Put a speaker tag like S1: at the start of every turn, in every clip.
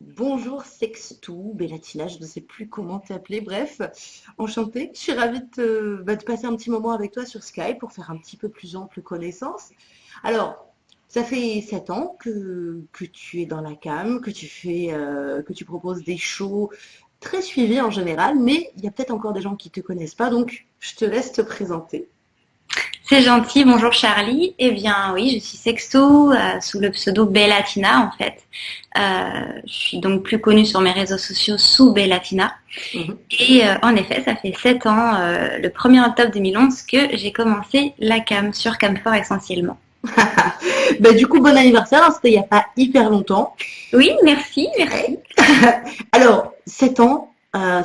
S1: Bonjour Sextou, Bellatina, je ne sais plus comment t'appeler, bref, enchantée. Je suis ravie de passer un petit moment avec toi sur Skype pour faire un petit peu plus ample connaissance. Alors, ça fait 7 ans que tu es dans la cam, que tu proposes des shows très suivis en général, mais il y a peut-être encore des gens qui ne te connaissent pas, donc je te laisse te présenter.
S2: C'est gentil, bonjour Charlie. Eh bien oui, je suis sexto sous le pseudo Bellatina en fait. Je suis donc plus connue sur mes réseaux sociaux sous Bellatina.
S1: Mhm.
S2: Et en effet, ça fait 7 ans, le 1er octobre 2011, que j'ai commencé la cam sur Camphor essentiellement.
S1: Bah, du coup, bon anniversaire, hein, c'était il n'y a pas hyper longtemps.
S2: Oui, merci, merci.
S1: Alors, 7 ans,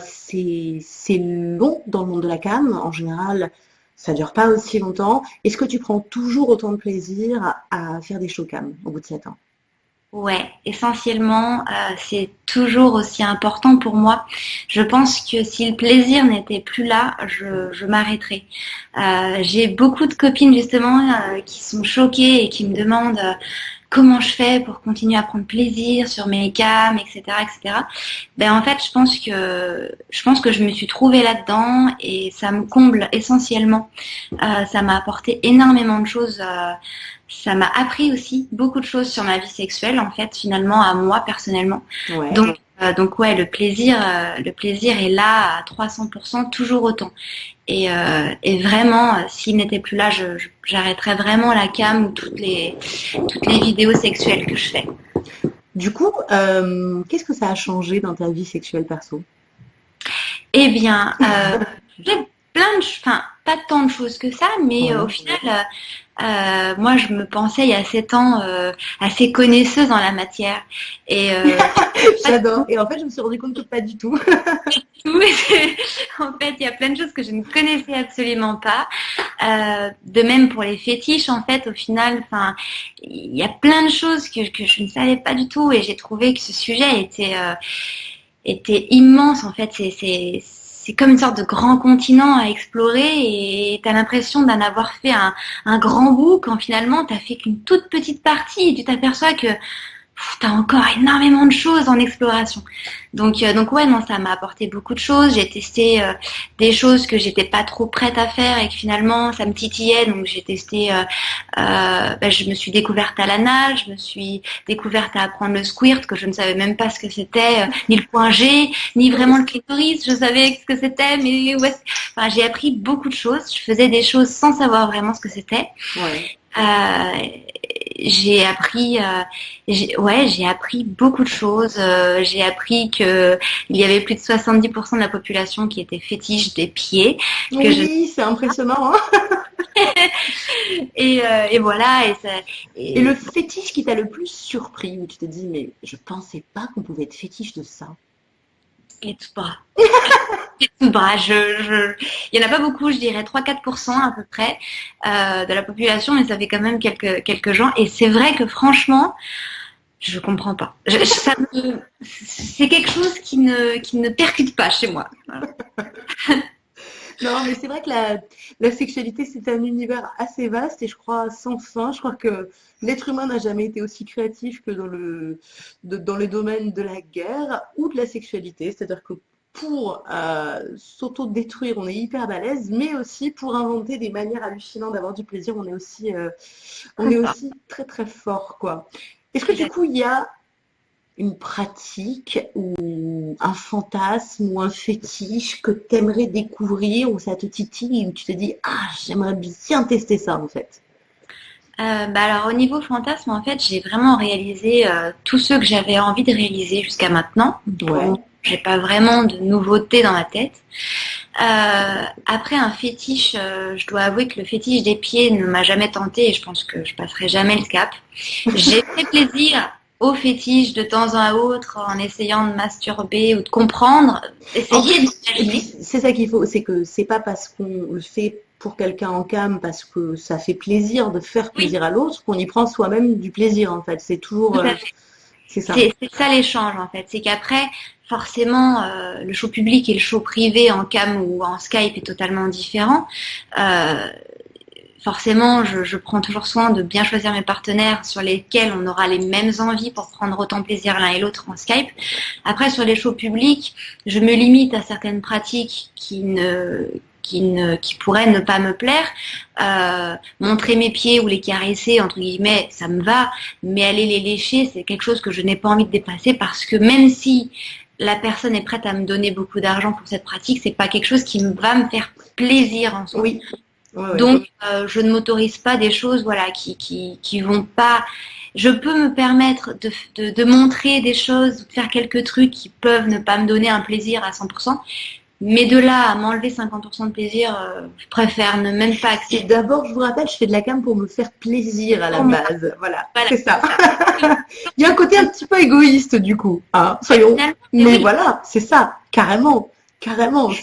S1: c'est long dans le monde de la cam. En général, ça dure pas aussi longtemps. Est-ce que tu prends toujours autant de plaisir à faire des shows cam au bout de 7 ans?
S2: Ouais, essentiellement, c'est toujours aussi important pour moi. Je pense que si le plaisir n'était plus là, je m'arrêterais. J'ai beaucoup de copines justement qui sont choquées et qui me demandent comment je fais pour continuer à prendre plaisir sur mes cams, etc., etc. Ben en fait, je pense que je me suis trouvée là-dedans et ça me comble essentiellement. Ça m'a apporté énormément de choses. Ça m'a appris aussi beaucoup de choses sur ma vie sexuelle, en fait, finalement, à moi personnellement.
S1: Ouais.
S2: Donc ouais, le plaisir est là à 300%, toujours autant. Et vraiment, s'il n'était plus là, j'arrêterais vraiment la cam ou toutes les vidéos sexuelles que je fais.
S1: Du coup, qu'est-ce que ça a changé dans ta vie sexuelle perso?
S2: Eh bien, j'ai plein de, enfin, pas tant de choses que ça, mais au
S1: Ouais.
S2: final, moi, je me pensais il y a 7 ans assez connaisseuse en la matière. Et pas
S1: J'adore. Et en fait, je me suis rendu compte que pas du tout.
S2: tout. En fait, il y a plein de choses que je ne connaissais absolument pas. De même pour les fétiches, en fait, au final, enfin, il y a plein de choses que je ne savais pas du tout, et j'ai trouvé que ce sujet était immense. En fait, c'est comme une sorte de grand continent à explorer, et tu as l'impression d'en avoir fait un grand bout quand finalement tu fait qu'une toute petite partie, et tu t'aperçois que tu as encore énormément de choses en exploration. Donc ouais, non, ça m'a apporté beaucoup de choses. J'ai testé des choses que j'étais pas trop prête à faire et que finalement ça me titillait. Donc j'ai testé, je me suis découverte à la nage, je me suis découverte à apprendre le squirt, que je ne savais même pas ce que c'était, ni le point G, ni vraiment le clitoris. Je savais ce que c'était, mais ouais, enfin, j'ai appris beaucoup de choses. Je faisais des choses sans savoir vraiment ce que c'était.
S1: Ouais.
S2: Euh, j'ai appris beaucoup de choses. J'ai appris que il y avait plus de 70% de la population qui était fétiche des pieds. Que je...
S1: Oui, c'est impressionnant, hein.
S2: et voilà.
S1: Et le
S2: Et
S1: fétiche qui t'a le plus surpris, où tu t'es dit, mais je pensais pas qu'on pouvait être fétiche de ça.
S2: les tout bras. Les tout bras. Il y en a pas beaucoup, je dirais 3-4% à peu près de la population, mais ça fait quand même quelques gens. Et c'est vrai que franchement, je comprends pas. C'est quelque chose qui ne percute pas chez moi. Voilà.
S1: Non, mais c'est vrai que la sexualité, c'est un univers assez vaste et je crois sans fin. Je crois que l'être humain n'a jamais été aussi créatif que dans le domaine de la guerre ou de la sexualité. C'est-à-dire que pour s'auto-détruire, on est hyper balèze, mais aussi pour inventer des manières hallucinantes d'avoir du plaisir, on est aussi très très fort, quoi. Est-ce que du coup, il y a une pratique ou un fantasme ou un fétiche que tu aimerais découvrir ou ça te titille ou tu te dis ah j'aimerais bien tester ça en fait.
S2: Alors au niveau fantasme, en fait, j'ai vraiment réalisé tous ceux que j'avais envie de réaliser jusqu'à maintenant. Pour le
S1: Ouais.
S2: moment, j'ai pas vraiment de nouveautés dans ma tête. Après un fétiche, je dois avouer que le fétiche des pieds ne m'a jamais tenté, et je pense que je passerai jamais le cap. J'ai fait plaisir au fétiche de temps à autre en essayant de masturber ou de comprendre,
S1: En
S2: essayer
S1: fait,
S2: d'imaginer.
S1: c'est ça qu'il faut, c'est que c'est pas parce qu'on le fait pour quelqu'un en cam, parce que ça fait plaisir de faire
S2: Oui,
S1: plaisir à l'autre, qu'on y prend soi-même du plaisir en fait. C'est toujours,
S2: tout à fait.
S1: c'est ça.
S2: C'est ça l'échange en fait. C'est qu'après, forcément, le show public et le show privé en cam ou en Skype est totalement différent. Euh, forcément, je prends toujours soin de bien choisir mes partenaires sur lesquels on aura les mêmes envies pour prendre autant plaisir l'un et l'autre en Skype. Après, sur les shows publics, je me limite à certaines pratiques qui pourraient ne pas me plaire. Montrer mes pieds ou les caresser, entre guillemets, ça me va, mais aller les lécher, c'est quelque chose que je n'ai pas envie de dépasser parce que même si la personne est prête à me donner beaucoup d'argent pour cette pratique, c'est pas quelque chose qui va me faire plaisir en soi.
S1: Oui. Ouais.
S2: Donc, je ne m'autorise pas des choses, voilà, qui vont pas. Je peux me permettre de montrer des choses, de faire quelques trucs qui peuvent ne pas me donner un plaisir à 100%. Mais de là à m'enlever 50% de plaisir, je préfère ne même pas accepter.
S1: D'abord, je vous rappelle, je fais de la cam pour me faire plaisir à la base. Voilà, c'est ça. Il y a un côté un petit peu égoïste du coup, hein, soyons. Mais oui. Voilà, c'est ça, carrément.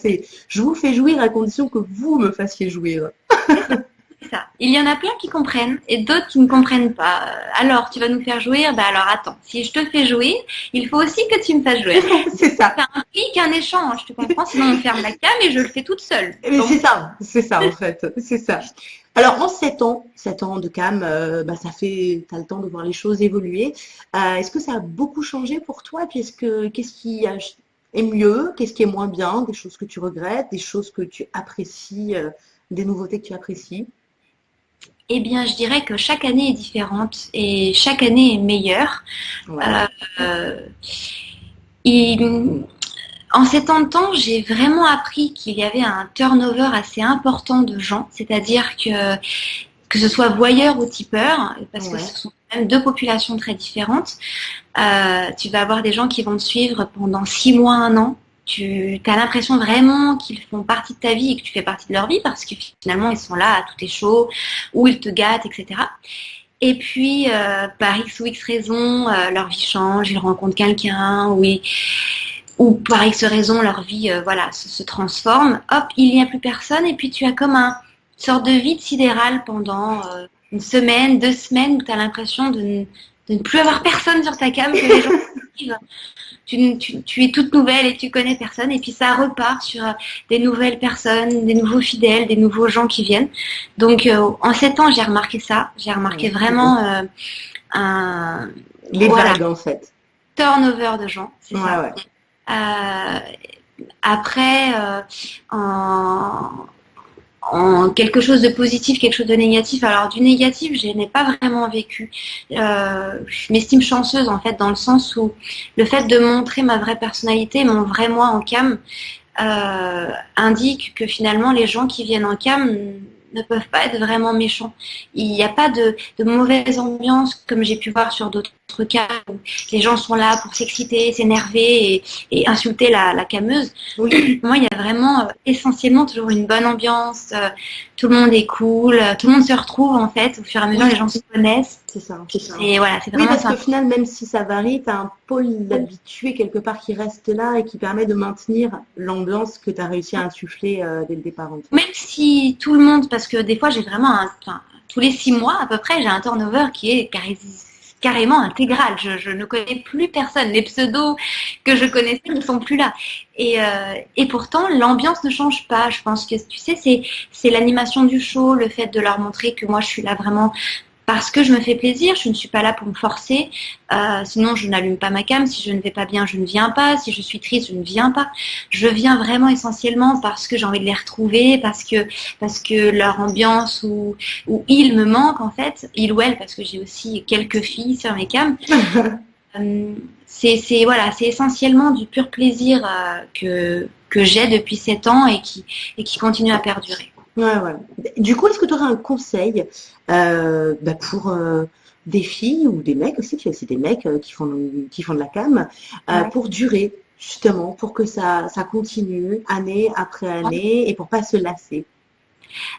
S1: C'est, je vous fais jouir à condition que vous me fassiez jouir.
S2: C'est ça. Il y en a plein qui comprennent et d'autres qui ne comprennent pas. Alors, tu vas nous faire jouir, bah alors attends, si je te fais jouir, il faut aussi que tu me fasses jouir.
S1: C'est ça.
S2: C'est un prix qu'un échange, tu comprends? Sinon, on ferme la cam et je le fais toute seule.
S1: Mais donc... c'est ça en fait, c'est ça. Alors en 7 ans de cam, t'as le temps de voir les choses évoluer. Est-ce que ça a beaucoup changé pour toi? Puis qu'est-ce qui est mieux? Qu'est-ce qui est moins bien? Des choses que tu regrettes, des choses que tu apprécies, des nouveautés que tu apprécies?
S2: Eh bien, je dirais que chaque année est différente et chaque année est meilleure. Ouais. En ces temps de temps, j'ai vraiment appris qu'il y avait un turnover assez important de gens, c'est-à-dire que ce soit voyeur ou tipeur, parce que ce sont quand même deux populations très différentes. Tu vas avoir des gens qui vont te suivre pendant 6 mois, 1 an. Tu as l'impression vraiment qu'ils font partie de ta vie et que tu fais partie de leur vie parce que finalement ils sont là à tous les shows où ils te gâtent, etc. Et puis par X ou X raison, leur vie change, ils rencontrent quelqu'un ou par X raison leur vie se transforme. Hop, il n'y a plus personne et puis tu as comme une sorte de vide sidéral pendant 1 semaine, 2 semaines où tu as l'impression de ne plus avoir personne sur ta cam, que les gens suivent. Tu es toute nouvelle et tu connais personne et puis ça repart sur des nouvelles personnes, des nouveaux fidèles, des nouveaux gens qui viennent. Donc en 7 ans, j'ai remarqué ça. J'ai remarqué vraiment
S1: les vagues en fait.
S2: Turnover de gens, c'est ça.
S1: Ouais.
S2: Après, en quelque chose de positif, quelque chose de négatif. Alors du négatif, je n'ai pas vraiment vécu. Je m'estime chanceuse en fait dans le sens où le fait de montrer ma vraie personnalité, mon vrai moi en cam, indique que finalement les gens qui viennent en cam ne peuvent pas être vraiment méchants. Il n'y a pas de mauvaise ambiance comme j'ai pu voir sur d'autres cas où les gens sont là pour s'exciter, s'énerver et insulter la cameuse. Oui. Moi, il y a vraiment essentiellement toujours une bonne ambiance, tout le monde est cool, tout le monde se retrouve en fait, au fur et à mesure les gens se connaissent.
S1: C'est ça.
S2: Et voilà, c'est vraiment
S1: parce qu'au final, même si ça varie, tu as un pôle d'habitués quelque part qui reste là et qui permet de maintenir l'ambiance que tu as réussi à insuffler dès le départ. En fait.
S2: Même si tout le monde, parce que des fois j'ai vraiment tous les 6 mois à peu près, j'ai un turnover qui est carrément intégral. Je ne connais plus personne. Les pseudos que je connaissais ne sont plus là. Et pourtant, l'ambiance ne change pas. Je pense que, tu sais, c'est l'animation du show, le fait de leur montrer que moi, je suis là vraiment parce que je me fais plaisir. Je ne suis pas là pour me forcer. Sinon, je n'allume pas ma cam. Si je ne vais pas bien, je ne viens pas. Si je suis triste, je ne viens pas. Je viens vraiment essentiellement parce que j'ai envie de les retrouver, parce que leur ambiance ou ils me manquent en fait, ils ou elles, parce que j'ai aussi quelques filles sur mes cams. C'est essentiellement du pur plaisir que j'ai depuis 7 ans et qui continue à perdurer.
S1: Ouais. Du coup, est-ce que tu aurais un conseil pour des filles ou des mecs aussi, il y a aussi des mecs qui font de la cam, pour durer, justement, pour que ça continue année après année et pour pas se lasser?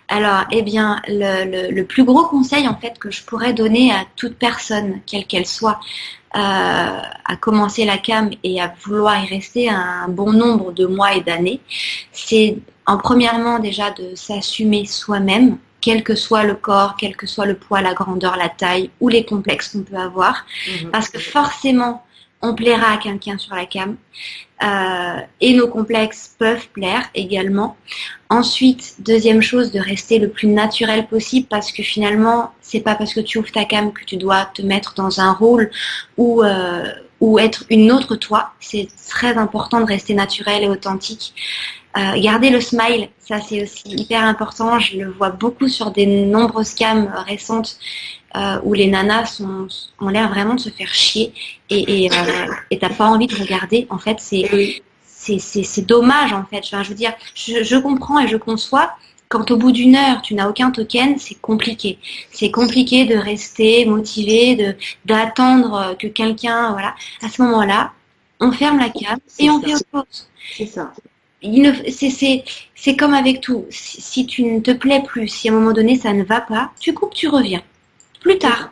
S2: Alors, eh bien, le plus gros conseil en fait que je pourrais donner à toute personne, quelle qu'elle soit, à commencer la cam et à vouloir y rester un bon nombre de mois et d'années, c'est premièrement déjà de s'assumer soi-même, quel que soit le corps, quel que soit le poids, la grandeur, la taille ou les complexes qu'on peut avoir, parce que forcément, on plaira à quelqu'un sur la cam. et nos complexes peuvent plaire également. Ensuite, deuxième chose, de rester le plus naturel possible parce que finalement, c'est pas parce que tu ouvres ta cam que tu dois te mettre dans un rôle ou être une autre toi. C'est très important de rester naturel et authentique. Garder le smile, ça c'est aussi hyper important. Je le vois beaucoup sur des nombreuses cams récentes où les nanas ont l'air vraiment de se faire chier et t'as pas envie de regarder. En fait, c'est dommage en fait. Enfin, je veux dire, je comprends et je conçois. Quand au bout d'une heure, tu n'as aucun token, c'est compliqué. C'est compliqué de rester motivé, d'attendre que quelqu'un, voilà. À ce moment-là, on ferme la cam et on fait autre chose.
S1: C'est ça.
S2: C'est comme avec tout. Si tu ne te plais plus, si à un moment donné ça ne va pas, tu coupes, tu reviens. Plus tard,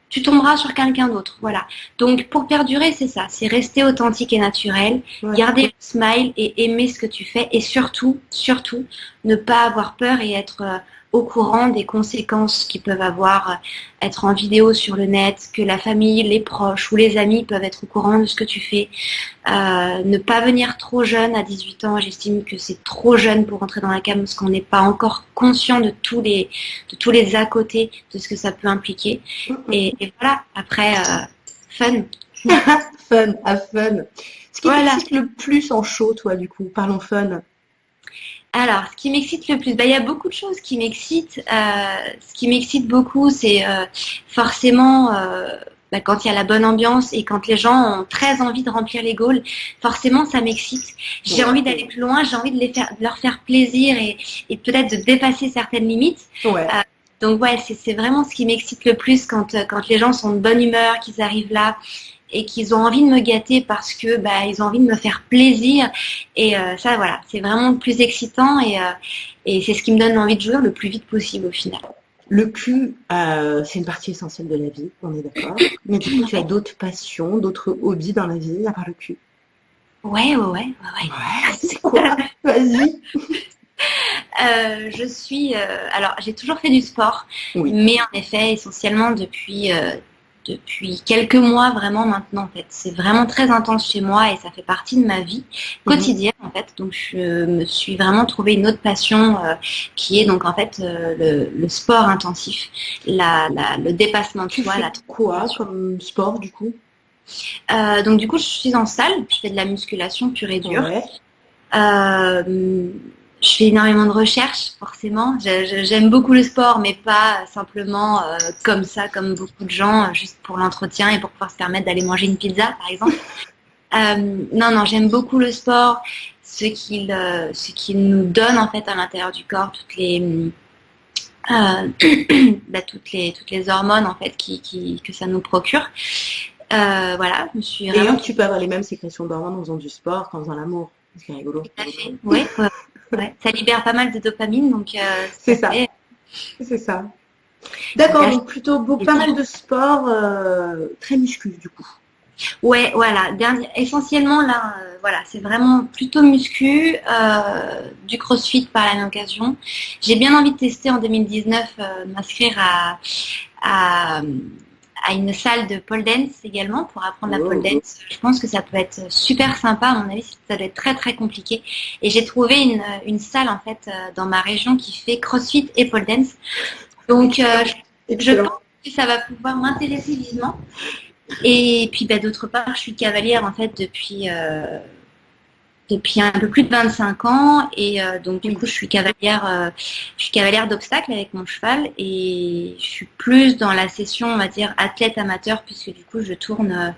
S2: tu tomberas sur quelqu'un d'autre. Voilà. Donc pour perdurer, c'est ça. C'est rester authentique et naturel, garder le smile et aimer ce que tu fais et surtout, ne pas avoir peur et être au courant des conséquences qui peuvent avoir, être en vidéo sur le net, que la famille, les proches ou les amis peuvent être au courant de ce que tu fais. Ne pas venir trop jeune à 18 ans, j'estime que c'est trop jeune pour entrer dans la cam parce qu'on n'est pas encore conscient de tous les à côté de ce que ça peut impliquer. Et voilà, après, fun.
S1: Fun, à fun. Ce qui t'excite le plus en show, toi, du coup, parlons fun.
S2: Alors, ce qui m'excite le plus, il y a beaucoup de choses qui m'excitent. Ce qui m'excite beaucoup, c'est forcément quand il y a la bonne ambiance et quand les gens ont très envie de remplir les goals, forcément ça m'excite. J'ai envie d'aller plus loin, j'ai envie de leur faire plaisir et peut-être de dépasser certaines limites. Donc c'est vraiment ce qui m'excite le plus quand les gens sont de bonne humeur, qu'ils arrivent là et qu'ils ont envie de me gâter parce que ils ont envie de me faire plaisir et ça voilà, c'est vraiment le plus excitant et c'est ce qui me donne envie de jouer le plus vite possible au final.
S1: Le cul, c'est une partie essentielle de la vie, on est d'accord. Mais du coup, tu as d'autres passions, d'autres hobbies dans la vie à part le cul?
S2: Ouais.
S1: C'est quoi? Vas-y.
S2: Je suis alors j'ai toujours fait du sport, mais en effet essentiellement depuis quelques mois vraiment maintenant en fait. C'est vraiment très intense chez moi et ça fait partie de ma vie quotidienne en fait. Donc je me suis vraiment trouvé une autre passion qui est donc en fait le sport intensif, le dépassement de soi.
S1: Quoi comme sport du coup?
S2: Donc du coup je suis en salle, je fais de la musculation pure et dure. Je fais énormément de recherches, forcément. J'aime beaucoup le sport, mais pas simplement comme ça, comme beaucoup de gens, juste pour l'entretien et pour pouvoir se permettre d'aller manger une pizza, par exemple. Non, j'aime beaucoup le sport, ce qu'il nous donne en fait à l'intérieur du corps, toutes les hormones en fait que ça nous procure. Voilà, je me suis
S1: vraiment... Et tu peux avoir les mêmes sécrétions d'hormones en faisant du sport qu'en faisant l'amour. C'est rigolo.
S2: Tout à fait. Oui. Ça libère pas mal de dopamine, donc
S1: c'est ça. C'est ça. D'accord, donc plutôt pas mal de sport, très muscu du coup.
S2: Ouais, voilà. Essentiellement là, c'est vraiment plutôt muscu, du crossfit par la même occasion. J'ai bien envie de tester en 2019, m'inscrire à une salle de pole dance également pour apprendre la pole dance. Je pense que ça peut être super sympa. À mon avis, ça doit être très très compliqué. Et j'ai trouvé une salle en fait dans ma région qui fait crossfit et pole dance. Donc je pense que ça va pouvoir m'intéresser vivement. Et puis d'autre part, je suis cavalière en fait depuis un peu plus de 25 ans et donc du coup je suis cavalière d'obstacles avec mon cheval et je suis plus dans la session on va dire athlète amateur puisque du coup je tourne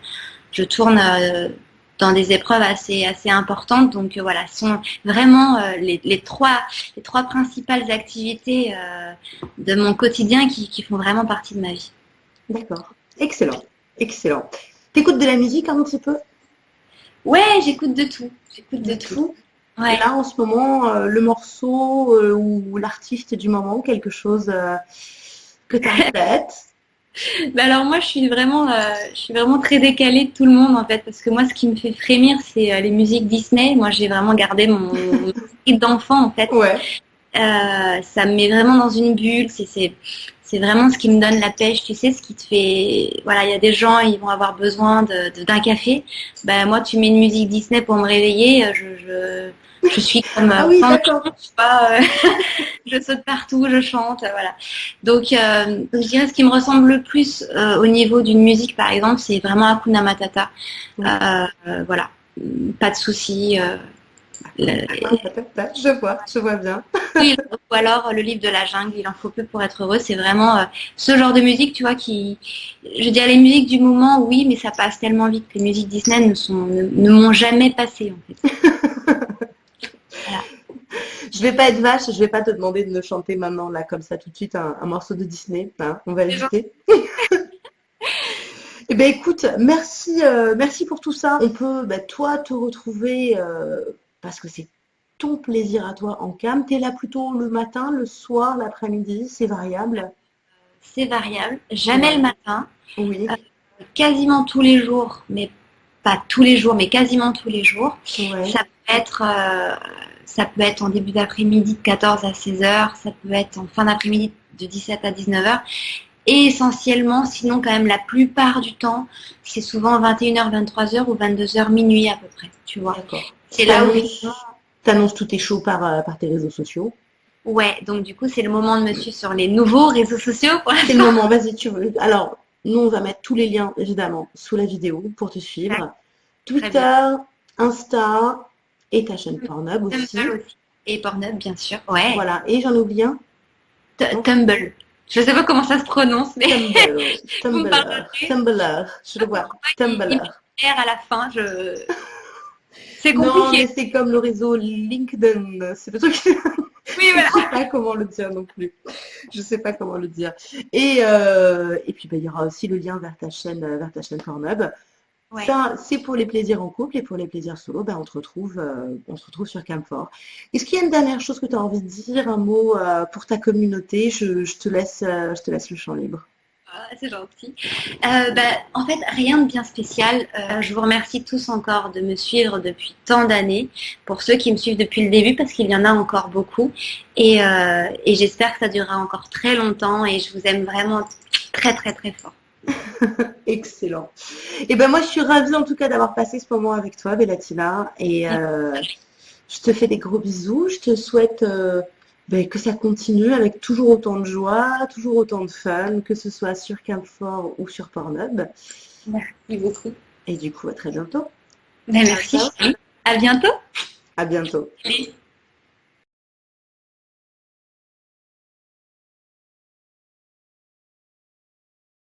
S2: dans des épreuves assez importantes donc voilà ce sont vraiment les trois principales activités de mon quotidien qui font vraiment partie de ma vie.
S1: D'accord, excellent. T'écoutes de la musique un petit peu?
S2: Ouais, j'écoute de tout. Ouais.
S1: Là, en ce moment, le morceau ou l'artiste du moment, quelque chose que tu as en tête?
S2: Alors moi, je suis vraiment très décalée de tout le monde en fait, parce que moi, ce qui me fait frémir, c'est les musiques Disney. Moi, j'ai vraiment gardé mon esprit d'enfant en fait.
S1: Ouais.
S2: Ça me met vraiment dans une bulle. C'est vraiment ce qui me donne la pêche, tu sais, ce qui te fait... Voilà, il y a des gens, ils vont avoir besoin d'un café. Ben, moi, tu mets une musique Disney pour me réveiller, je suis comme
S1: Ah oui,
S2: plein de
S1: d'accord.
S2: gens, tu vois, je saute partout, je chante, voilà. Donc, je dirais ce qui me ressemble le plus au niveau d'une musique, par exemple, c'est vraiment Hakuna Matata.
S1: Oui.
S2: Voilà, pas de soucis. Le-
S1: Je vois bien.
S2: Oui, ou alors le livre de la jungle, il en faut peu pour être heureux. C'est vraiment ce genre de musique, tu vois, je dirais les musiques du moment, oui, mais ça passe tellement vite que les musiques Disney ne m'ont jamais passé, en fait. Voilà.
S1: Je vais pas être vache, je vais pas te demander de me chanter maintenant, là, comme ça, tout de suite, un morceau de Disney. Hein, on va
S2: C'est gentil.
S1: éviter. Eh ben écoute, merci pour tout ça. On peut, toi, te retrouver parce que c'est ton plaisir à toi en cam. Tu es là plutôt le matin, le soir, l'après-midi, c'est variable.
S2: C'est variable. Jamais le
S1: Ouais,
S2: matin.
S1: oui,
S2: Euh, Quasiment tous les jours, mais pas tous les jours, mais quasiment tous les jours.
S1: ouais,
S2: Ça peut être, euh, Ça peut être en début d'après-midi de 14 à 16 heures, ça peut être en fin d'après-midi de 17 à 19 heures. Et essentiellement, sinon quand même la plupart du temps, c'est souvent 21 h, 23 heures ou 22 heures minuit à peu près, tu vois.
S1: d'accord.
S2: C'est là où effectivement,
S1: T'annonces tous tes shows par tes réseaux sociaux.
S2: ouais, donc du coup c'est le moment de me suivre sur les nouveaux réseaux sociaux pour
S1: C'est le
S2: l'instant.
S1: moment, vas-y, tu veux. Alors, nous, on va mettre tous les liens, évidemment, sous la vidéo pour te suivre.
S2: Très bien.
S1: Twitter, Insta et ta chaîne Pornhub aussi.
S2: Tumble aussi. Et Pornhub, bien sûr. Ouais.
S1: Voilà, et j'en oublie un. Non.
S2: Tumble. Je sais pas comment ça se prononce, mais
S1: Tumblr,
S2: vous me
S1: Tumblr,
S2: pardonnerez.
S1: Tumblr, je le vois,
S2: Il me
S1: Tumblr.
S2: met R à la fin. C'est
S1: Non, mais
S2: compliqué.
S1: c'est comme le réseau LinkedIn, c'est le truc.
S2: Oui,
S1: Je
S2: voilà.
S1: sais pas comment le dire non plus. Je sais pas comment le dire. Et puis, il y aura aussi le lien vers ta chaîne Pornhub.
S2: Ouais.
S1: Ça, c'est pour les plaisirs en couple et pour les plaisirs solo, on se retrouve sur Camfort. Est-ce qu'il y a une dernière chose que tu as envie de dire, un mot pour ta communauté? Je te laisse le champ libre.
S2: Ah, c'est gentil. En fait, rien de bien spécial. Je vous remercie tous encore de me suivre depuis tant d'années. Pour ceux qui me suivent depuis le début, parce qu'il y en a encore beaucoup. Et j'espère que ça durera encore très longtemps. Et je vous aime vraiment très, très, très fort.
S1: Excellent. Et ben moi, je suis ravie en tout cas d'avoir passé ce moment avec toi, Bellatina. Et je te fais des gros bisous. Je te souhaite que ça continue avec toujours autant de joie, toujours autant de fun, que ce soit sur Camfort ou sur Pornhub.
S2: Merci beaucoup.
S1: Et du coup, à très bientôt.
S2: Ben,
S1: Ciao,
S2: merci.
S1: ciao.
S2: À bientôt.
S1: À bientôt.
S2: Allez.